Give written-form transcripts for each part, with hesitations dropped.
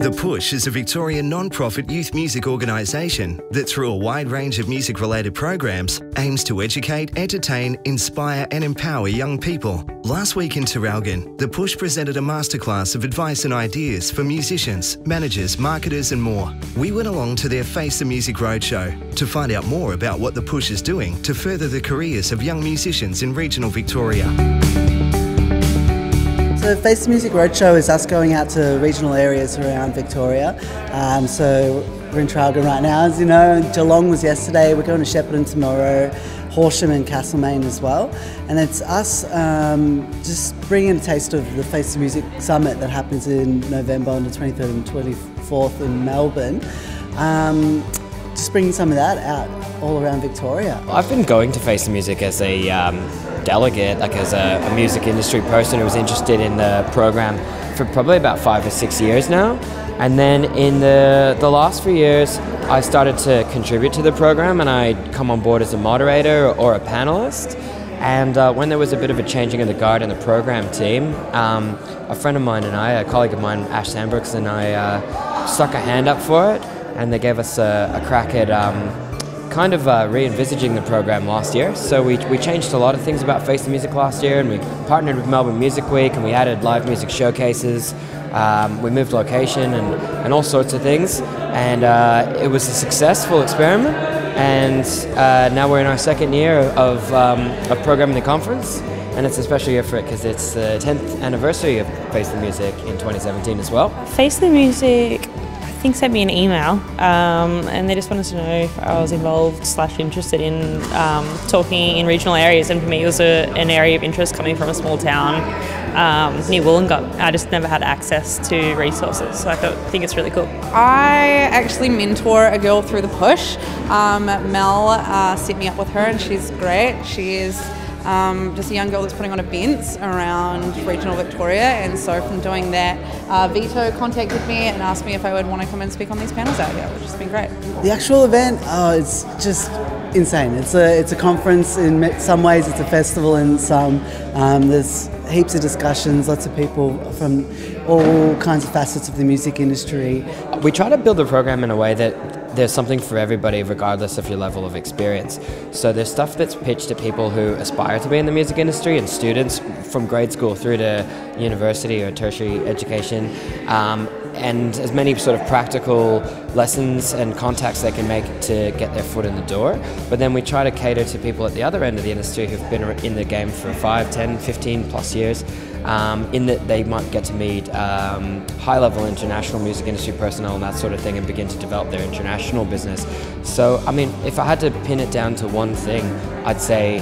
The Push is a Victorian non-profit youth music organisation that, through a wide range of music-related programs, aims to educate, entertain, inspire and empower young people. Last week in Traralgon, The Push presented a masterclass of advice and ideas for musicians, managers, marketers and more. We went along to their Face the Music Roadshow to find out more about what The Push is doing to further the careers of young musicians in regional Victoria. So Face the Music Roadshow is us going out to regional areas around Victoria. So we're in Traralgon right now, as you know. Geelong was yesterday. We're going to Shepparton tomorrow, Horsham and Castlemaine as well. And it's us just bringing a taste of the Face the Music Summit that happens in November on the 23rd and 24th in Melbourne. Just bringing some of that out all around Victoria. I've been going to Face the Music as a delegate, like as a music industry person who was interested in the program for probably about 5 or 6 years now. And then in the last few years, I started to contribute to the program, and I'd come on board as a moderator or a panelist. And when there was a bit of a changing of the guard in the program team, a friend of mine and I, a colleague of mine, Ash Sandbrooks, and I stuck a hand up for it, and they gave us a crack at kind of re-envisaging the program last year. So we changed a lot of things about Face the Music last year, and we partnered with Melbourne Music Week, and we added live music showcases. We moved location and all sorts of things, and it was a successful experiment. And now we're in our second year of programming the conference, and it's a special year for it because it's the 10th anniversary of Face the Music in 2017 as well. Face the Music, I think, sent me an email, and they just wanted to know if I was involved / interested in talking in regional areas. And for me, it was an area of interest coming from a small town near Wollongong. I just never had access to resources, so I think it's really cool. I actually mentor a girl through the Push. Mel set me up with her, and she's great. She is just a young girl that's putting on events around regional Victoria, and so from doing that, Vito contacted me and asked me if I would want to come and speak on these panels out here, which has been great. The actual event, it's just insane. It's a conference in some ways, it's a festival in some. There's heaps of discussions, lots of people from all kinds of facets of the music industry. We try to build the program in a way that there's something for everybody regardless of your level of experience. So there's stuff that's pitched to people who aspire to be in the music industry, and students from grade school through to university or tertiary education, and as many sort of practical lessons and contacts they can make to get their foot in the door. But then we try to cater to people at the other end of the industry who've been in the game for 5, 10, 15 plus years, in that they might get to meet high-level international music industry personnel and that sort of thing, and begin to develop their international business. So, I mean, if I had to pin it down to one thing, I'd say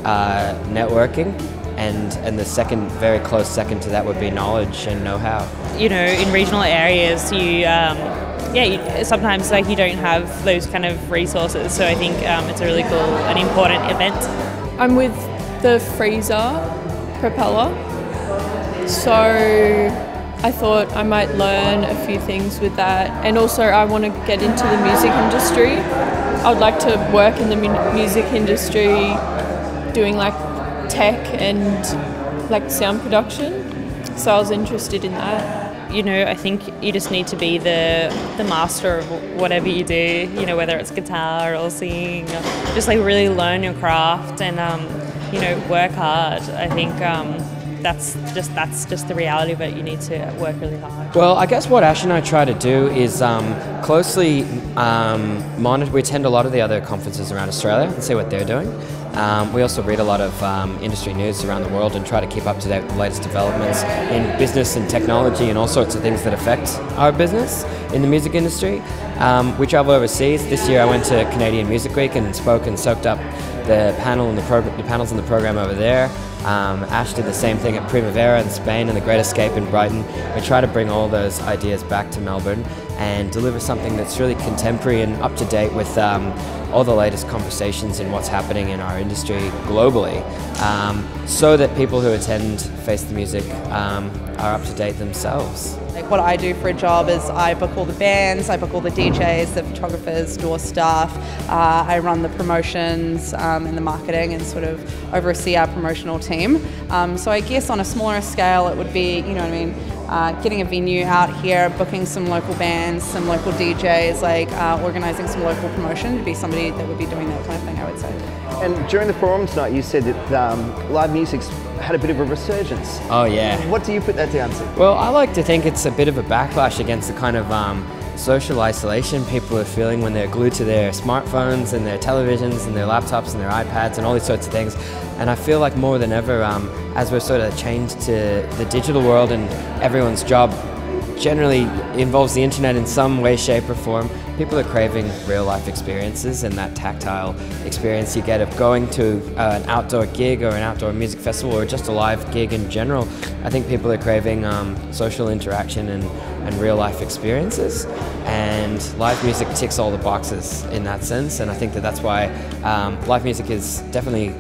networking, and the second, very close second to that would be knowledge and know-how. You know, in regional areas, sometimes like you don't have those kind of resources. So I think it's a really cool and important event. I'm with the freezer propeller, so I thought I might learn a few things with that, and also I want to get into the music industry. I would like to work in the music industry doing like tech and like sound production, so I was interested in that. You know, I think you just need to be the master of whatever you do, you know, whether it's guitar or singing, or just like really learn your craft and you know, work hard. I think that's just the reality of it. You need to work really hard. Well, I guess what Ash and I try to do is closely monitor. We attend a lot of the other conferences around Australia and see what they're doing. We also read a lot of industry news around the world and try to keep up to date with the latest developments in business and technology and all sorts of things that affect our business in the music industry. We travel overseas. This year I went to Canadian Music Week and spoke and soaked up the panels in the program over there. Ash did the same thing at Primavera in Spain and the Great Escape in Brighton. We try to bring all those ideas back to Melbourne and deliver something that's really contemporary and up to date with all the latest conversations in what's happening in our industry globally, so that people who attend Face the Music are up to date themselves. Like what I do for a job is I book all the bands, I book all the DJs, the photographers, door staff, I run the promotions and the marketing and sort of oversee our promotional team. So I guess on a smaller scale it would be, you know what I mean, getting a venue out here, booking some local bands, some local DJs, like organising some local promotion to be somebody that would be doing that kind of thing, I would say. And during the forums night, you said that live music's had a bit of a resurgence. Oh yeah. What do you put that down to? Well, I like to think it's a bit of a backlash against the kind of social isolation people are feeling when they're glued to their smartphones and their televisions and their laptops and their iPads and all these sorts of things. And I feel like more than ever, as we're sort of changed to the digital world and everyone's job generally involves the internet in some way, shape or form, people are craving real life experiences, and that tactile experience you get of going to an outdoor gig or an outdoor music festival or just a live gig in general. I think people are craving social interaction and real life experiences, and live music ticks all the boxes in that sense, and I think that's why live music is definitely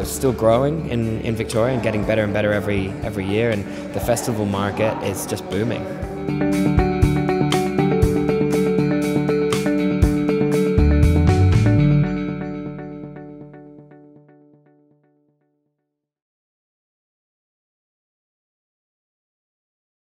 still growing in Victoria and getting better and better every year, and the festival market is just booming.